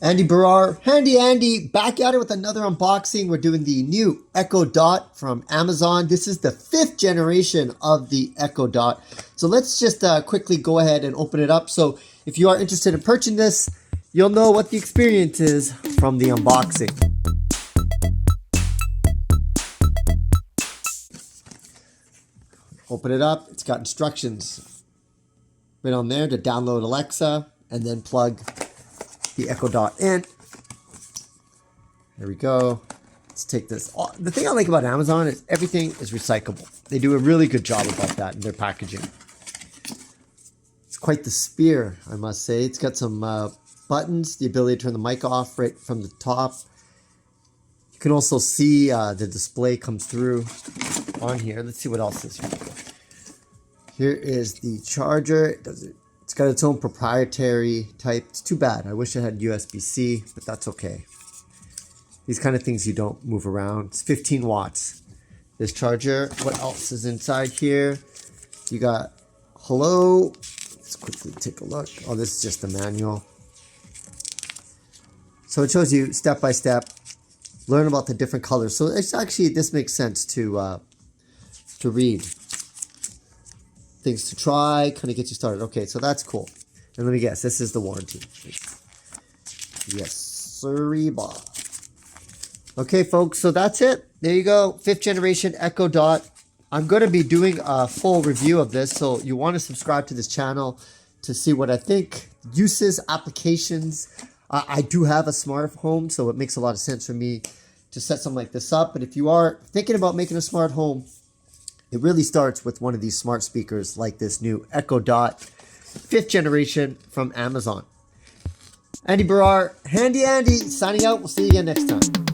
Andy Baryer, Handy Andy, back at it with another unboxing. We're doing the new Echo Dot from Amazon. This is the 5th generation of the Echo Dot. So let's just quickly go ahead and open it up. So if you are interested in purchasing this, you'll know what the experience is from the unboxing. Open it up. It's got instructions right on there to download Alexa and then plug the Echo Dot in. There we go. Let's take this. The thing I like about Amazon is everything is recyclable. They do a really good job about that in their packaging. It's quite the spear, I must say. It's got some buttons, the ability to turn the mic off right from the top. You can also see the display come through on here. Let's see what else is here. Here is the charger. It's got its own proprietary type. It's too bad. I wish it had USB-C, but that's okay. These kind of things you don't move around. It's 15 watts. This charger. What else is inside here? You got hello. Let's quickly take a look. Oh, this is just the manual. So it shows you step by step. Learn about the different colors. So it's actually, this makes sense to read. Things to try, kind of get you started. Okay, so that's cool. And let me guess, this is the warranty. Yes, sorry, Bob. Okay, folks, so that's it. There you go, 5th generation Echo Dot. I'm going to be doing a full review of this, so you want to subscribe to this channel to see what I think. Uses, applications. I do have a smart home, so it makes a lot of sense for me to set something like this up. But if you are thinking about making a smart home, it really starts with one of these smart speakers like this new Echo Dot 5th generation from Amazon. Andy Baryer, Handy Andy, signing out. We'll see you again next time.